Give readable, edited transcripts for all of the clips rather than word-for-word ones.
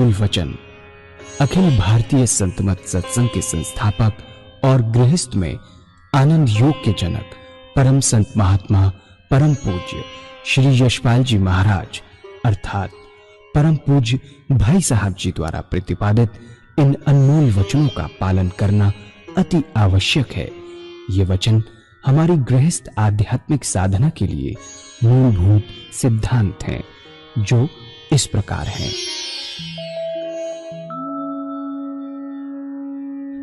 अनमोल वचन अखिल भारतीय संत मत सत्संग के संस्थापक और गृहस्थ में आनंद योग के जनक परम संत महात्मा परम पूज्य श्री यशपाल जी महाराज अर्थात परम पूज्य भाई साहब जी द्वारा प्रतिपादित इन अनमोल वचनों का पालन करना अति आवश्यक है। ये वचन हमारी गृहस्थ आध्यात्मिक साधना के लिए मूलभूत सिद्धांत हैं, जो इस प्रकार हैं।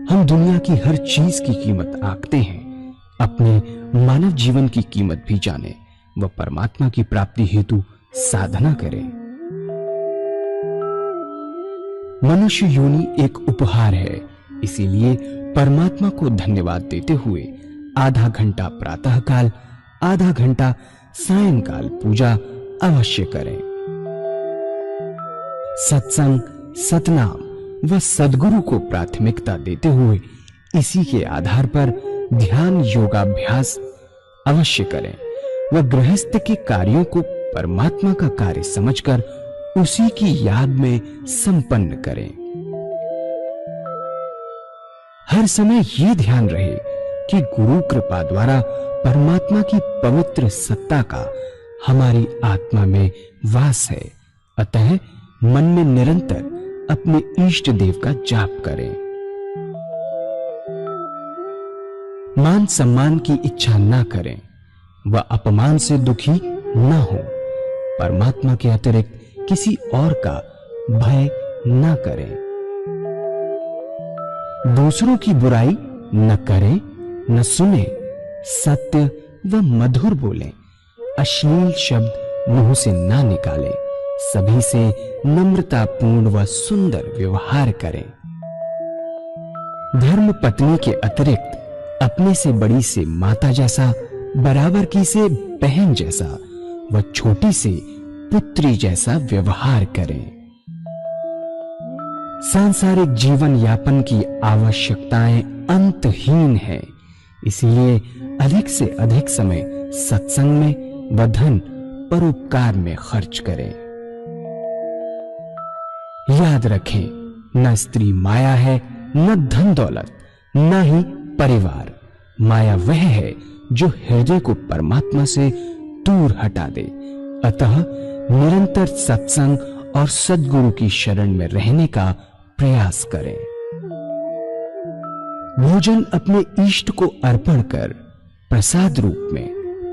हम दुनिया की हर चीज की कीमत आंकते हैं, अपने मानव जीवन की कीमत भी जाने व परमात्मा की प्राप्ति हेतु साधना करें। मनुष्य योनि एक उपहार है, इसीलिए परमात्मा को धन्यवाद देते हुए आधा घंटा प्रातःकाल, आधा घंटा सायंकाल पूजा अवश्य करें। सत्संग, सतनाम व सद्गुरु को प्राथमिकता देते हुए इसी के आधार पर ध्यान योगाभ्यास अवश्य करें व गृहस्थ के कार्यों को परमात्मा का कार्य समझकर उसी की याद में संपन्न करें। हर समय ये ध्यान रहे कि गुरु कृपा द्वारा परमात्मा की पवित्र सत्ता का हमारी आत्मा में वास है, अतः मन में निरंतर अपने इष्ट देव का जाप करें। मान सम्मान की इच्छा न करें व अपमान से दुखी न हो। परमात्मा के अतिरिक्त किसी और का भय न करें। दूसरों की बुराई न करें, न सुने, सत्य व मधुर बोलें, अश्लील शब्द मुंह से ना निकालें, सभी से नम्रतापूर्ण व सुंदर व्यवहार करें। धर्म पत्नी के अतिरिक्त अपने से बड़ी से माता जैसा, बराबर की से बहन जैसा व छोटी से पुत्री जैसा व्यवहार करें। सांसारिक जीवन यापन की आवश्यकताएं अंतहीन है, इसलिए अधिक से अधिक समय सत्संग में व धन परोपकार में खर्च करें। याद रखें, न स्त्री माया है, न धन दौलत, न ही परिवार। माया वह है जो हृदय को परमात्मा से दूर हटा दे। अतः निरंतर सत्संग और सद्गुरु की शरण में रहने का प्रयास करें। भोजन अपने इष्ट को अर्पण कर प्रसाद रूप में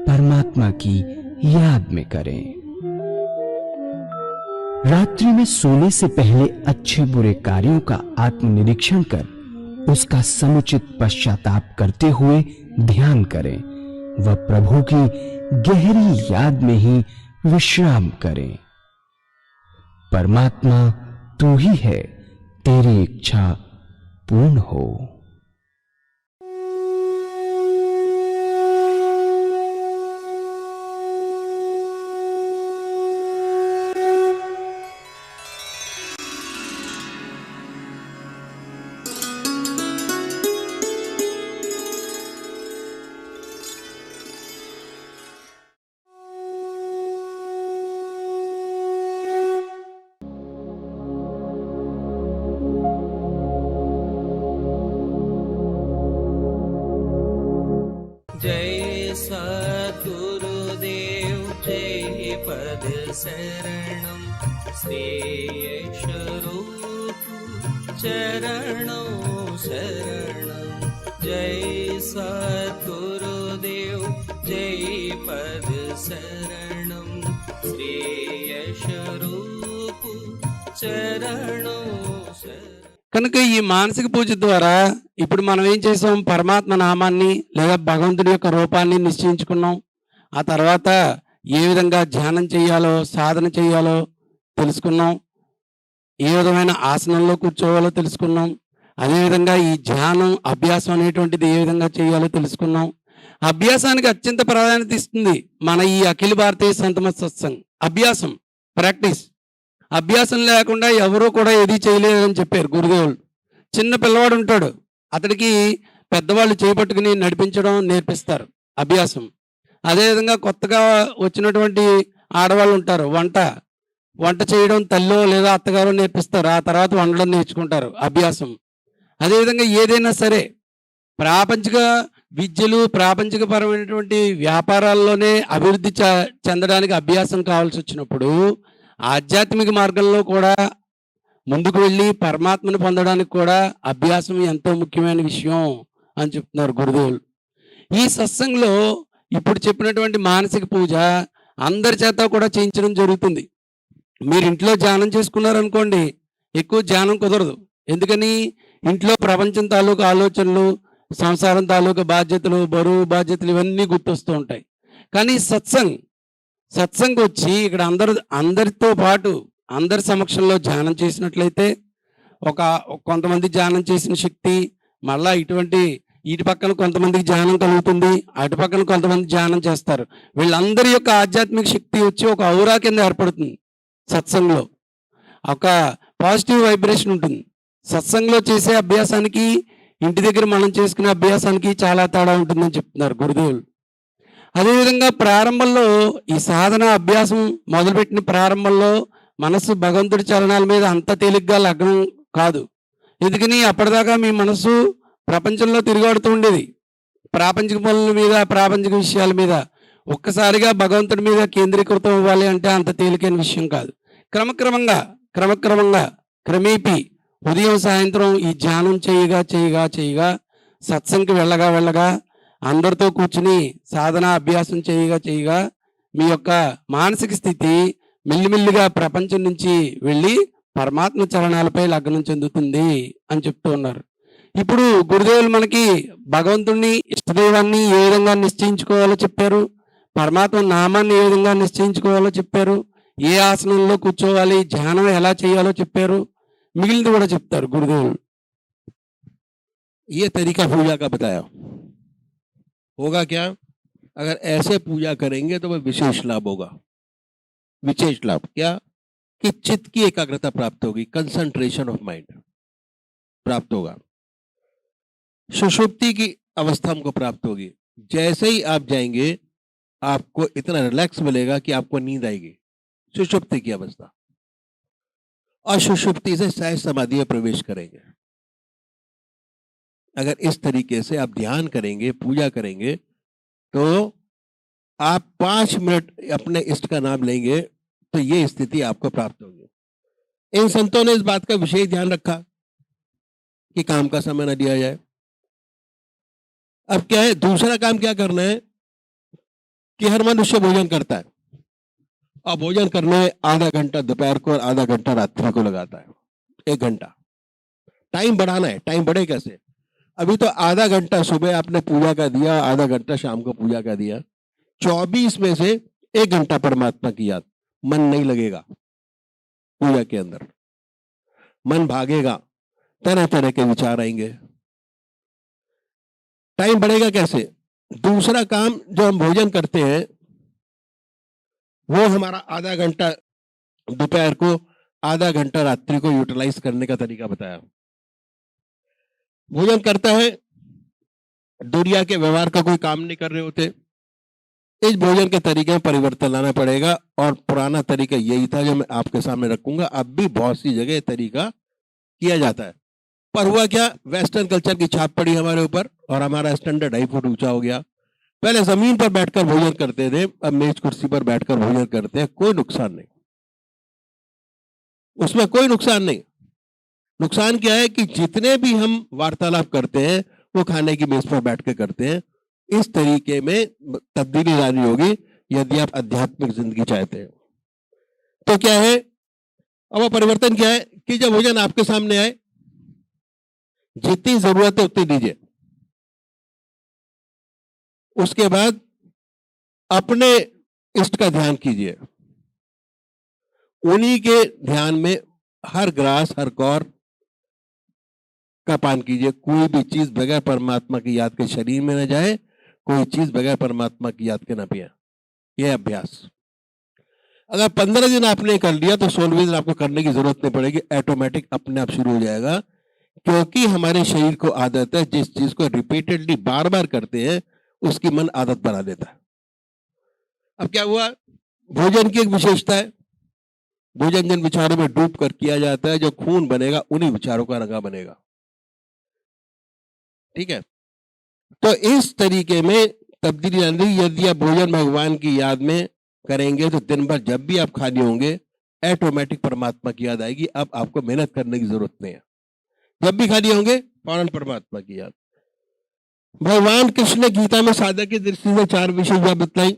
परमात्मा की याद में करें। रात्रि में सोने से पहले अच्छे बुरे कार्यों का आत्मनिरीक्षण कर उसका समुचित पश्चाताप करते हुए ध्यान करें व प्रभु की गहरी याद में ही विश्राम करें। परमात्मा तू ही है, तेरी इच्छा पूर्ण हो। जय सद्गुरुदेव जय पद शरणम श्री यशरूप चरणों शरणम। जय सद्गुरुदेव जय पद शरणम श्री यशरूप चरणों शरणम। కనుక ఈ మానసిక పూజ ద్వారా ఇప్పుడు మనం ఏం చేసాం, పరమాత్మ నామాన్ని లేదా భగవంతుడి యొక్క రూపాన్ని నిశ్చయించుకున్నాం. ఆ తర్వాత ఏ విధంగా ధ్యానం చేయాలో, సాధన చేయాలో తెలుసుకున్నాం. ఏ విధమైన ఆసనంలో కూర్చోవాలో తెలుసుకున్నాం. అదేవిధంగా ఈ ధ్యానం అభ్యాసం అనేటువంటిది ఏ విధంగా చేయాలో తెలుసుకున్నాం. అభ్యాసానికి అత్యంత ప్రాధాన్యత ఇస్తుంది మన ఈ అఖిల భారతీయ సంతమత సత్సంగ్. అభ్యాసం, ప్రాక్టీస్. అభ్యాసం లేకుండా ఎవరూ కూడా ఏది చేయలేదని చెప్పారు గురుదేవులు. చిన్న పిల్లవాడు ఉంటాడు, అతడికి పెద్దవాళ్ళు చేపట్టుకుని నడిపించడం నేర్పిస్తారు, అభ్యాసం. అదేవిధంగా కొత్తగా వచ్చినటువంటి ఆడవాళ్ళు ఉంటారు, వంట చేయడం తల్లో లేదా అత్తగారో నేర్పిస్తారు. ఆ తర్వాత వండడం నేర్చుకుంటారు అభ్యాసం. అదేవిధంగా ఏదైనా సరే ప్రాపంచిక విద్యలు, ప్రాపంచికపరమైనటువంటి వ్యాపారాల్లోనే అభివృద్ధి చెందడానికి అభ్యాసం కావాల్సొచ్చినప్పుడు, ఆధ్యాత్మిక మార్గంలో కూడా ముందుకు వెళ్ళి పరమాత్మను పొందడానికి కూడా అభ్యాసం ఎంతో ముఖ్యమైన విషయం అని చెప్తున్నారు గురుదేవులు. ఈ సత్సంగ్‌లో ఇప్పుడు చెప్పినటువంటి మానసిక పూజ అందరి చేత కూడా చేయించడం జరుగుతుంది. మీరు ఇంట్లో ధ్యానం చేసుకున్నారనుకోండి, ఎక్కువ ధ్యానం కుదరదు. ఎందుకని? ఇంట్లో ప్రపంచం తాలూకు ఆలోచనలు, సంసారం తాలూకు బాధ్యతలు, బరువు బాధ్యతలు ఇవన్నీ గుర్తొస్తూ ఉంటాయి. కానీ సత్సంగ్ వచ్చి ఇక్కడ అందరితో పాటు అందరి సమక్షంలో ధ్యానం చేసినట్లయితే ఒక కొంతమంది ధ్యానం చేసిన శక్తి మళ్ళా ఇటు పక్కన కొంతమందికి ధ్యానం కలుగుతుంది, అటు పక్కన కొంతమంది ధ్యానం చేస్తారు. వీళ్ళందరి యొక్క ఆధ్యాత్మిక శక్తి వచ్చి ఒక ఔరా కింద ఏర్పడుతుంది. సత్సంగ్లో ఒక పాజిటివ్ వైబ్రేషన్ ఉంటుంది. సత్సంగ్లో చేసే అభ్యాసానికి ఇంటి దగ్గర మనం చేసుకునే అభ్యాసానికి చాలా తేడా ఉంటుందని చెప్తున్నారు గురుదేవులు. అదేవిధంగా ప్రారంభంలో ఈ సాధన అభ్యాసం మొదలుపెట్టిన ప్రారంభంలో మనసు భగవంతుడి చరణాల మీద అంత తేలిగ్గా లగ్నం కాదు. ఎందుకని? అప్పటిదాకా మీ మనసు ప్రపంచంలో తిరిగాడుతూ ఉండేది, ప్రాపంచిక పనుల మీద, ప్రాపంచిక విషయాల మీద. ఒక్కసారిగా భగవంతుడి మీద కేంద్రీకృతం అవ్వాలి అంటే అంత తేలికైన విషయం కాదు. క్రమక్రమంగా క్రమేపీ ఉదయం సాయంత్రం ఈ ధ్యానం చేయగా సత్సంగ్కి వెళ్ళగా అందరితో కూర్చుని సాధన అభ్యాసం చేయగా మీ యొక్క మానసిక స్థితి మెల్లిమెల్లిగా ప్రపంచం నుంచి వెళ్ళి పరమాత్మ చరణాలపై లగ్నం చెందుతుంది అని చెప్తూ ఉన్నారు. ఇప్పుడు గురుదేవులు మనకి భగవంతుడిని, ఇష్టదైవాన్ని ఏ విధంగా నిశ్చయించుకోవాలో చెప్పారు, పరమాత్మ నామాన్ని ఏ విధంగా నిశ్చయించుకోవాలో చెప్పారు, ఏ ఆసనంలో కూర్చోవాలి, ధ్యానం ఎలా చేయాలో చెప్పారు, మిగిలింది కూడా చెప్తారు గురుదేవులు. ये तरीका पूजा का बताया। होगा क्या? अगर ऐसे पूजा करेंगे तो वह विशेष लाभ होगा। विशेष लाभ क्या? कि चित्त की एकाग्रता प्राप्त होगी, कंसंट्रेशन ऑफ माइंड प्राप्त होगा, सुषुप्ति की अवस्था हमको प्राप्त होगी। जैसे ही आप जाएंगे आपको इतना रिलैक्स मिलेगा कि आपको नींद आएगी, सुषुप्ति की अवस्था। और सुषुप्ति से सहज समाधि में प्रवेश करेंगे। अगर इस तरीके से आप ध्यान करेंगे, पूजा करेंगे, तो आप 5 मिनट अपने इष्ट का नाम लेंगे तो ये स्थिति आपको प्राप्त होगी। इन संतों ने इस बात का विशेष ध्यान रखा कि काम का समय न दिया जाए। अब क्या है, दूसरा काम क्या करना है कि हर मनुष्य भोजन करता है और भोजन करने में आधा घंटा दोपहर को और आधा घंटा रात्रि को लगाता है। 1 घंटा टाइम बढ़ाना है। टाइम बढ़े कैसे? अभी तो आधा घंटा सुबह आपने पूजा का दिया, आधा घंटा शाम को पूजा का दिया, 24 में से 1 घंटा परमात्मा की याद। मन नहीं लगेगा पूजा के अंदर, मन भागेगा, तरह तरह के विचार आएंगे। टाइम बढ़ेगा कैसे? दूसरा काम जो हम भोजन करते हैं वो हमारा आधा घंटा दोपहर को, आधा घंटा रात्रि को यूटिलाइज करने का तरीका बताया। भोजन करता है, दुनिया के व्यवहार का कोई काम नहीं कर रहे होते, इस भोजन के तरीके में परिवर्तन लाना पड़ेगा। और पुराना तरीका यही था जो मैं आपके सामने रखूंगा। अब भी बहुत सी जगह ये तरीका किया जाता है, पर हुआ क्या, वेस्टर्न कल्चर की छाप पड़ी हमारे ऊपर और हमारा स्टैंडर्ड 2.5 फुट ऊंचा हो गया। पहले जमीन पर बैठकर भोजन करते थे, अब मेज कुर्सी पर बैठकर भोजन करते हैं। कोई नुकसान नहीं, उसमें कोई नुकसान नहीं। नुकसान क्या है कि जितने भी हम वार्तालाप करते हैं वो खाने की मेज पर बैठ के करते हैं। इस तरीके में तब्दीली लानी होगी यदि आप आध्यात्मिक जिंदगी चाहते हैं। तो क्या है, अब वो परिवर्तन क्या है कि जब भोजन आपके सामने आए, जितनी जरूरत है उतनी दीजिए। उसके बाद अपने इष्ट का ध्यान कीजिए, उन्हीं के ध्यान में हर ग्रास, हर कौर का पान कीजिए। कोई भी चीज बगैर परमात्मा की याद के शरीर में न जाए, कोई चीज बगैर परमात्मा की याद के ना पिए। यह अभ्यास अगर 15 दिन आपने कर लिया तो 16वें दिन आपको करने की जरूरत नहीं पड़ेगी, ऑटोमेटिक अपने आप शुरू हो जाएगा। क्योंकि हमारे शरीर को आदत है, जिस चीज को रिपीटेडली बार बार करते हैं उसकी मन आदत बना देता है। अब क्या हुआ, भोजन की एक विशेषता है, भोजन जिन विचारों में डूब कर किया जाता है, जो खून बनेगा उन्हीं विचारों का रंगा बनेगा। ठीक है, तो इस तरीके में तब्दीली आनी। यदि आप भोजन भगवान की याद में करेंगे तो दिन भर जब भी आप खाली होंगे ऑटोमेटिक परमात्मा की याद आएगी। अब आपको मेहनत करने की जरूरत नहीं है, जब भी खाली होंगे फौरन परमात्मा की याद। भगवान कृष्ण ने गीता में साधक की दृष्टि से 4 विषय बतलाई।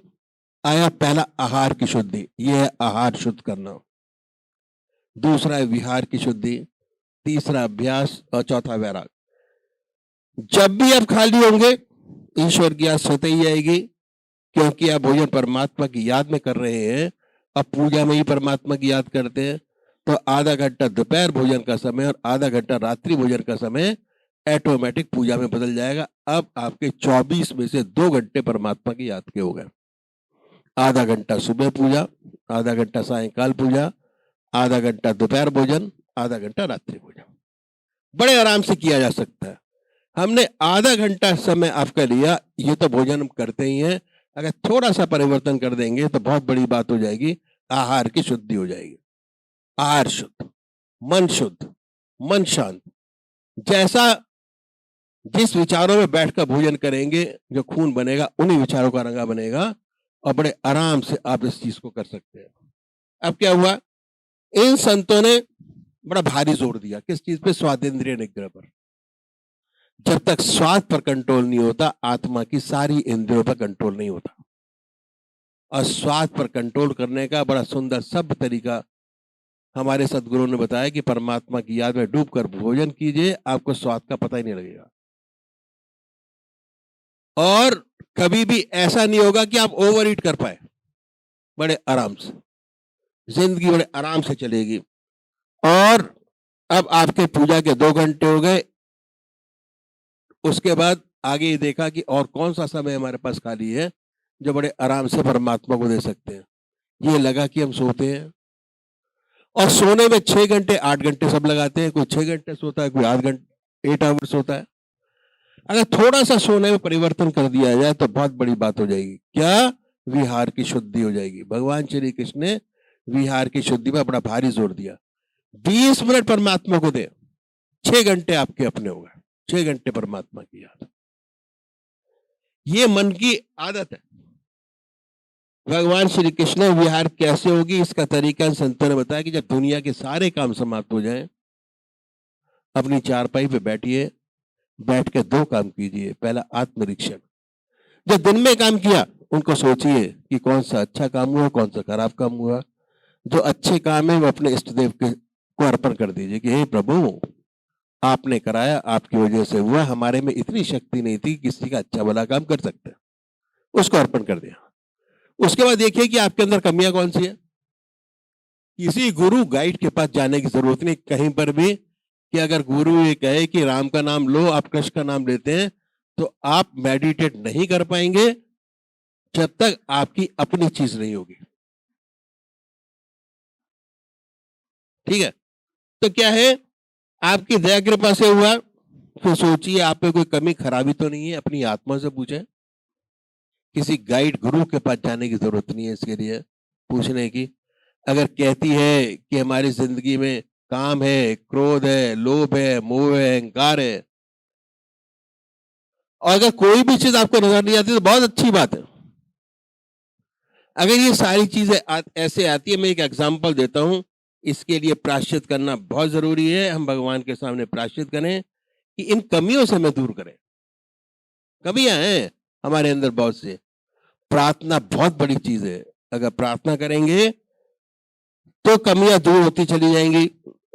आया पहला आहार की शुद्धि, यह है आहार शुद्ध करना। दूसरा है विहार की शुद्धि, तीसरा अभ्यास और चौथा वैराग। जब भी आप खाली होंगे ईश्वर की याद स्वतः ही आएगी, क्योंकि आप भोजन परमात्मा की याद में कर रहे हैं। अब पूजा में ही परमात्मा की याद करते हैं तो आधा घंटा दोपहर भोजन का समय और आधा घंटा रात्रि भोजन का समय ऑटोमेटिक पूजा में बदल जाएगा। अब आपके 24 में से 2 घंटे परमात्मा की याद के हो गए। आधा घंटा सुबह पूजा, आधा घंटा सायंकाल पूजा, आधा घंटा दोपहर भोजन, आधा घंटा रात्रि भोजन। बड़े आराम से किया जा सकता है। हमने आधा घंटा समय आपका लिया, ये तो भोजन हम करते ही हैं। अगर थोड़ा सा परिवर्तन कर देंगे तो बहुत बड़ी बात हो जाएगी, आहार की शुद्धि हो जाएगी। आहार शुद्ध, मन शांत। जैसा जिस विचारों में बैठकर भोजन करेंगे, जो खून बनेगा उन्हीं विचारों का रंगा बनेगा और बड़े आराम से आप इस चीज को कर सकते हैं। अब क्या हुआ, इन संतों ने बड़ा भारी जोर दिया किस चीज पे? स्वादेंद्रिय निग्रह पर। जब तक स्वाद पर कंट्रोल नहीं होता, आत्मा की सारी इंद्रियों पर कंट्रोल नहीं होता। और स्वाद पर कंट्रोल करने का बड़ा सुंदर सभ्य तरीका हमारे सदगुरु ने बताया कि परमात्मा की याद में डूबकर भोजन कीजिए, आपको स्वाद का पता ही नहीं लगेगा। और कभी भी ऐसा नहीं होगा कि आप ओवर ईट कर पाए। बड़े आराम से जिंदगी बड़े आराम से चलेगी। और अब आपके पूजा के 2 घंटे हो गए। उसके बाद आगे ये देखा कि और कौन सा समय हमारे पास खाली है जो बड़े आराम से परमात्मा को दे सकते हैं। ये लगा कि हम सोते हैं, और सोने में 6 घंटे 8 घंटे सब लगाते हैं। कोई 6 घंटे सोता है, कोई 8 घंटे 8 आवर्स सोता है। अगर थोड़ा सा सोने में परिवर्तन कर दिया जाए तो बहुत बड़ी बात हो जाएगी। क्या? विहार की शुद्धि हो जाएगी। भगवान श्री कृष्ण ने विहार की शुद्धि पर बड़ा भारी जोर दिया। 20 मिनट परमात्मा को दे, 6 घंटे आपके अपने हो गए। 6 घंटे परमात्मा की याद। ये मन की आदत है। भगवान श्री कृष्ण विहार कैसे होगी, इसका तरीका संतों ने बताया कि जब दुनिया के सारे काम समाप्त हो जाएं, अपनी चारपाई पे बैठिए, बैठ के 2 काम कीजिए। पहला आत्मनिरीक्षण। जब दिन में काम किया उनको सोचिए कि कौन सा अच्छा काम हुआ, कौन सा खराब काम हुआ। जो अच्छे काम है वो अपने इष्ट देव को अर्पण कर दीजिए कि हे प्रभु, आपने कराया, आपकी वजह से हुआ, हमारे में इतनी शक्ति नहीं थी किसी का अच्छा भला काम कर सकते, उसको अर्पण कर दिया। उसके बाद देखिए कि आपके अंदर कमियां कौन सी है। किसी गुरु गाइड के पास जाने की जरूरत नहीं कहीं पर भी, कि अगर गुरु ये कहे कि राम का नाम लो, आप कृष्ण का नाम लेते हैं, तो आप मेडिटेट नहीं कर पाएंगे जब तक आपकी अपनी चीज नहीं होगी। ठीक है, तो क्या है, आपकी दया कृपा से हुआ, तो सोचिए आप में कोई कमी खराबी तो नहीं है। अपनी आत्मा से पूछें। किसी गाइड गुरु के पास जाने की जरूरत नहीं है इसके लिए पूछने की। अगर कहती है कि हमारी जिंदगी में काम है, क्रोध है, लोभ है, मोह है, अहंकार है, और अगर कोई भी चीज आपको नजर नहीं आती तो बहुत अच्छी बात है। अगर ये सारी चीजें ऐसे आती है, मैं एक एग्जांपल देता हूं, इसके लिए प्रायश्चित करना बहुत जरूरी है। हम भगवान के सामने प्रायश्चित करें कि इन कमियों से हमें दूर करें। कमियां हैं हमारे अंदर बहुत से। प्रार्थना बहुत बड़ी चीज है। अगर प्रार्थना करेंगे तो कमियां दूर होती चली जाएंगी,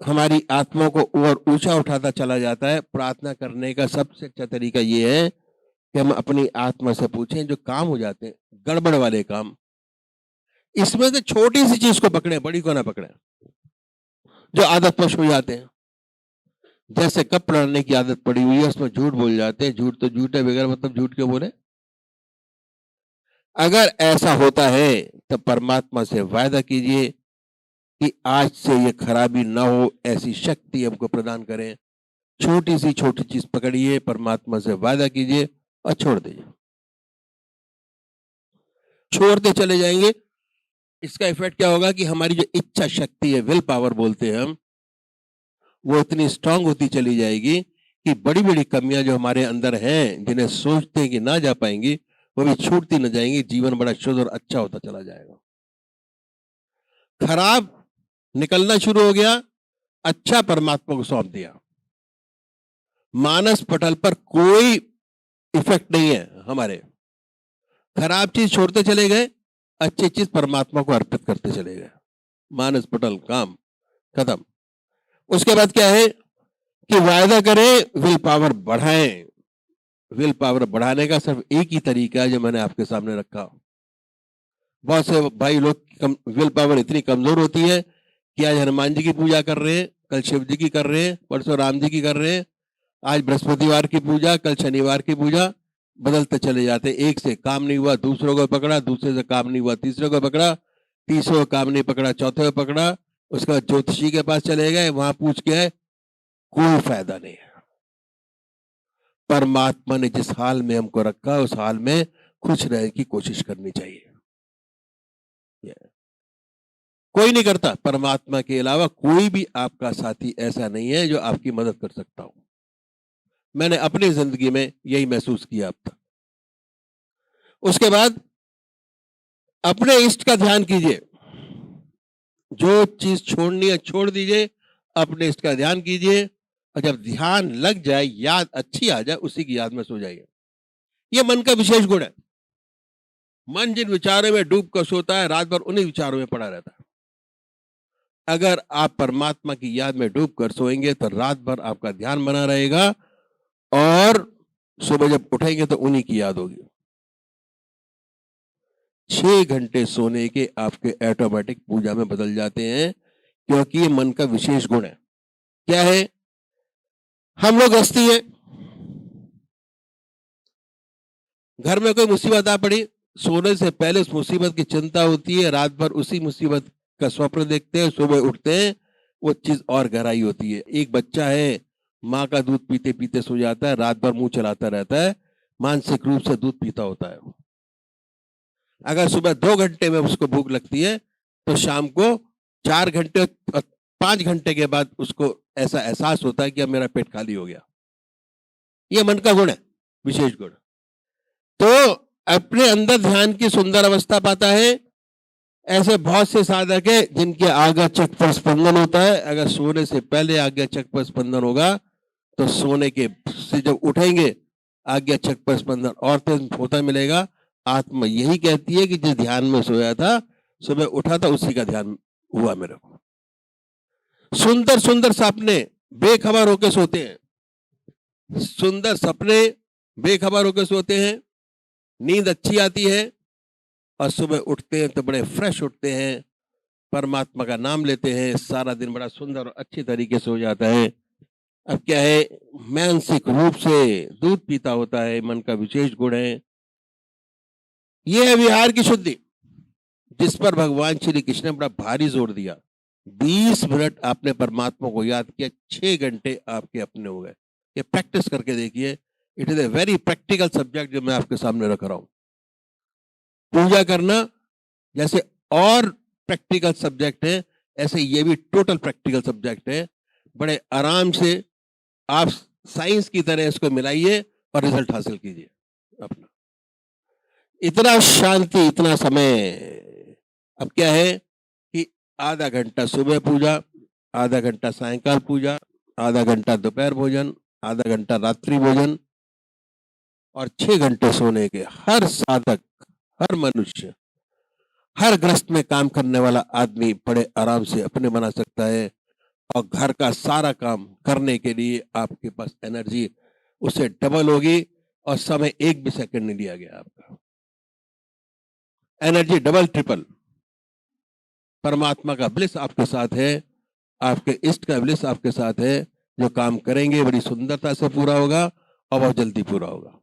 हमारी आत्मा को और ऊंचा उठाता चला जाता है। प्रार्थना करने का सबसे अच्छा तरीका ये है कि हम अपनी आत्मा से पूछें, जो काम हो जाते हैं गड़बड़ वाले काम, इसमें से छोटी सी चीज को पकड़े, बड़ी को ना पकड़े। जो आदतवश हो जाते हैं, जैसे कप लड़ने की आदत पड़ी हुई है, उसमें झूठ बोल जाते हैं। झूठ तो झूठ है, बगैर मतलब झूठ क्यों बोले। अगर ऐसा होता है तो परमात्मा से वायदा कीजिए कि आज से ये खराबी ना हो, ऐसी शक्ति हमको प्रदान करें। छोटी सी छोटी चीज पकड़िए, परमात्मा से वायदा कीजिए और छोड़ दीजिए। छोड़ते चले जाएंगे इसका इफेक्ट क्या होगा कि हमारी जो इच्छा शक्ति है, विल पावर बोलते हैं हम, वो इतनी स्ट्रांग होती चली जाएगी कि बड़ी बड़ी कमियां जो हमारे अंदर हैं, जिन्हें सोचते हैं कि ना जा पाएंगी, वो भी छूटती न जाएंगी। जीवन बड़ा शुद्ध और अच्छा होता चला जाएगा। खराब निकलना शुरू हो गया, अच्छा परमात्मा को सौंप दिया। मानस पटल पर कोई इफेक्ट नहीं है हमारे। खराब चीज छोड़ते चले गए, अच्छी चीज परमात्मा को अर्पित करते चले गए। मानस पटल काम खत्म। उसके बाद क्या है कि वायदा करें, विल पावर बढ़ाएं। विल पावर बढ़ाने का सिर्फ एक ही तरीका है जो मैंने आपके सामने रखा। बहुत से भाई लोग विल पावर इतनी कमजोर होती है कि आज हनुमान जी की पूजा कर रहे हैं, कल शिव जी की कर रहे हैं, परसों राम जी की कर रहे हैं, आज बृहस्पतिवार की पूजा, कल शनिवार की पूजा, बदलते चले जाते। एक से काम नहीं हुआ दूसरों को पकड़ा, दूसरे से काम नहीं हुआ तीसरे को पकड़ा, तीसरे को काम नहीं पकड़ा चौथे को पकड़ा, उसके बाद ज्योतिषी के पास चले गए, वहां पूछ के आए, कोई फायदा नहीं है। परमात्मा ने जिस हाल में हमको रखा, उस हाल में खुश रहने की कोशिश करनी चाहिए। कोई नहीं करता, परमात्मा के अलावा कोई भी आपका साथी ऐसा नहीं है जो आपकी मदद कर सकता हो। मैंने अपनी जिंदगी में यही महसूस किया अब तक। उसके बाद अपने इष्ट का ध्यान कीजिए। जो चीज छोड़नी है छोड़ दीजिए, अपने इष्ट का ध्यान कीजिए, और जब ध्यान लग जाए, याद अच्छी आ जाए, उसी की याद में सो जाइए। यह मन का विशेष गुण है। मन जिन विचारों में डूब कर सोता है, रात भर उन्हीं विचारों में पड़ा रहता है। अगर आप परमात्मा की याद में डूब कर सोएंगे तो रात भर आपका ध्यान बना रहेगा, और सुबह जब उठेंगे तो उन्हीं की याद होगी। 6 घंटे सोने के आपके ऑटोमेटिक पूजा में बदल जाते हैं, क्योंकि ये मन का विशेष गुण है। क्या है? हम लोग गृहस्थी है, घर में कोई मुसीबत आ पड़ी, सोने से पहले उस मुसीबत की चिंता होती है, रात भर उसी मुसीबत का स्वप्न देखते हैं, सुबह उठते हैं, वो चीज और गहराई होती है। एक बच्चा है, माँ का दूध पीते पीते सो जाता है, रात भर मुंह चलाता रहता है, मानसिक रूप से दूध पीता होता है। अगर सुबह 2 घंटे में उसको भूख लगती है, तो शाम को 4 घंटे 5 घंटे के बाद उसको ऐसा एहसास होता है कि अब मेरा पेट खाली हो गया। यह मन का गुण है, विशेष गुण। तो अपने अंदर ध्यान की सुंदर अवस्था पाता है। ऐसे बहुत से साधक है जिनके आज्ञा चक्र पर स्पंदन होता है। अगर सोने से पहले आज्ञा चक्र पर स्पंदन होगा, तो सोने के से जब उठेंगे आज्ञा चक्र पर स्पंदन और तेज होता मिलेगा। आत्मा यही कहती है कि जिस ध्यान में सोया था, सुबह उठा था, उसी का ध्यान हुआ मेरे को। सुंदर सुंदर सपने बेखबर होकर सोते हैं। सुंदर सपने बेखबर होकर सोते हैं, नींद अच्छी आती है, और सुबह उठते हैं तो बड़े फ्रेश उठते हैं, परमात्मा का नाम लेते हैं, सारा दिन बड़ा सुंदर और अच्छी तरीके से हो जाता है। अब क्या है, मानसिक रूप से दूध पीता होता है, मन का विशेष गुण है। यह है विहार की शुद्धि, जिस पर भगवान श्री कृष्ण ने बड़ा भारी जोर दिया। 20 मिनट आपने परमात्मा को याद किया, 6 घंटे आपके अपने हो गए। ये प्रैक्टिस करके देखिए। It is a very practical subject जो मैं आपके सामने रख रहा हूं। पूजा करना जैसे और प्रैक्टिकल सब्जेक्ट है, ऐसे ये भी टोटल प्रैक्टिकल सब्जेक्ट है। बड़े आराम से आप साइंस की तरह इसको मिलाइए और रिजल्ट हासिल कीजिए अपना। इतना शांति, इतना समय। अब क्या है कि आधा घंटा सुबह पूजा, आधा घंटा सायंकाल पूजा, आधा घंटा दोपहर भोजन, आधा घंटा रात्रि भोजन, और 6 घंटे सोने के। हर साधक, हर मनुष्य, हर ग्रस्त में काम करने वाला आदमी बड़े आराम से अपने बना सकता है। और घर का सारा काम करने के लिए आपके पास एनर्जी उससे डबल होगी, और समय 1 भी सेकंड नहीं लिया गया आपका। Energy double triple. परमात्मा का ब्लिस आपके साथ है, आपके इष्ट का ब्लिस आपके साथ है। जो काम करेंगे बड़ी सुंदरता से पूरा होगा, और बहुत जल्दी पूरा होगा।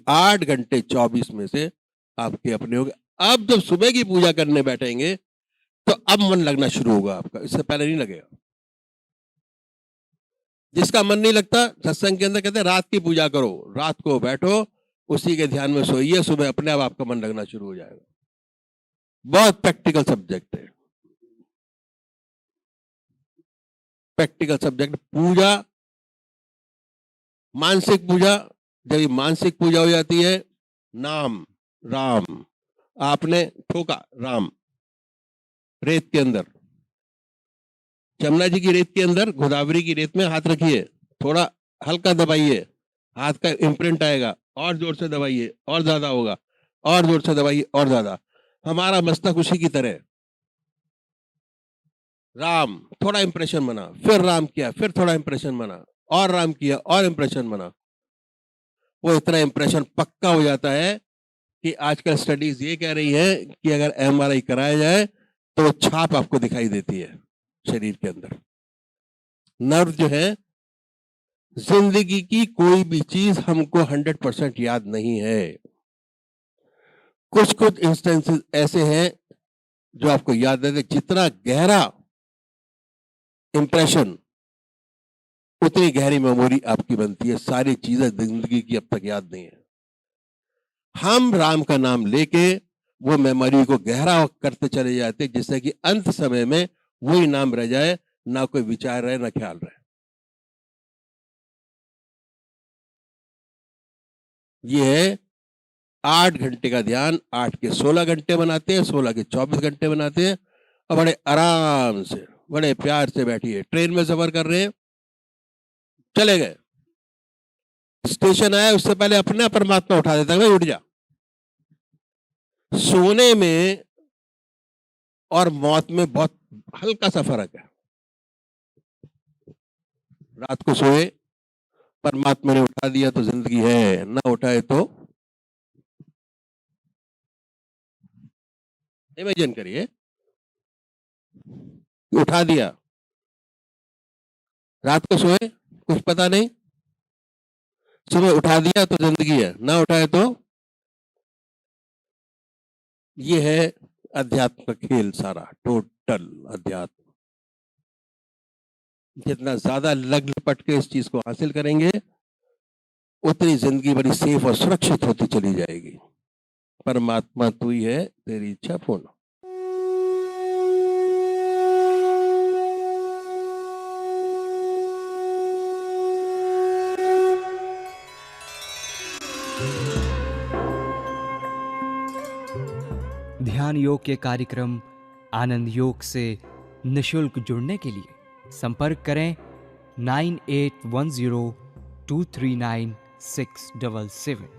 8 घंटे 24 में से आपके अपने होंगे। अब जब सुबह की पूजा करने बैठेंगे, तो अब मन लगना शुरू होगा आपका, इससे पहले नहीं लगेगा। जिसका मन नहीं लगता, सत्संग के अंदर कहते हैं रात की पूजा करो, रात को बैठो, उसी के ध्यान में सोइए, सुबह अपने आप आपका मन लगना शुरू हो जाएगा। बहुत प्रैक्टिकल सब्जेक्ट है। Practical subject. पूजा, मानसिक पूजा, जब ये मानसिक पूजा हो जाती है, नाम राम, आपने ठोका राम रेत के अंदर, जमुना जी की रेत के अंदर, गोदावरी की रेत में हाथ रखिए, थोड़ा हल्का दबाइए, हाथ का इम्प्रिंट आएगा, और जोर से दबाइए और ज्यादा होगा, और जोर से दबाइए और ज्यादा। हमारा मस्तक उसी की तरह, राम, थोड़ा इंप्रेशन बना, फिर राम किया, फिर थोड़ा इंप्रेशन बना, और राम किया और इंप्रेशन बना। वो इतना इंप्रेशन पक्का हो जाता है कि आजकल स्टडीज ये कह रही है कि अगर एमआरआई कराया जाए तो वो छाप आपको दिखाई देती है शरीर के अंदर। नर्व जो है, जिंदगी की कोई भी चीज हमको 100% याद नहीं है। कुछ कुछ इंस्टेंसेस ऐसे हैं जो आपको याद रहते। जितना गहरा इंप्रेशन, उतनी गहरी मेमोरी आपकी बनती है। सारी चीजें जिंदगी की अब तक याद नहीं है। हम राम का नाम लेके वो मेमोरी को गहरा करते चले जाते, जिससे कि अंत समय में वही नाम रह जाए, ना कोई विचार रहे ना ख्याल रहे। ये है 8 घंटे का ध्यान। 8 के 16 घंटे बनाते हैं, 16 के 24 घंटे बनाते हैं, और बड़े आराम से, बड़े प्यार से बैठिए। ट्रेन में सफर कर रहे हैं, चले गए, स्टेशन आया, उससे पहले अपने परमात्मा उठा देता है, भाई उठ जा। सोने में और मौत में बहुत हल्का सा फर्क है। रात को सोए, परमात्मा ने उठा दिया तो जिंदगी है, ना उठाए तो इमेजिन करिए, उठा दिया, रात को सोए कुछ पता नहीं, सुबह उठा दिया तो जिंदगी है, ना उठाए तो। ये है अध्यात्म का खेल सारा, टोटल अध्यात्म। जितना ज्यादा लग लपट के इस चीज को हासिल करेंगे, उतनी जिंदगी बड़ी सेफ और सुरक्षित होती चली जाएगी। परमात्मा तू ही है, तेरी इच्छा पूर्ण। ध्यान योग के कार्यक्रम आनंद योग से निशुल्क जुड़ने के लिए संपर्क करें 9810239677।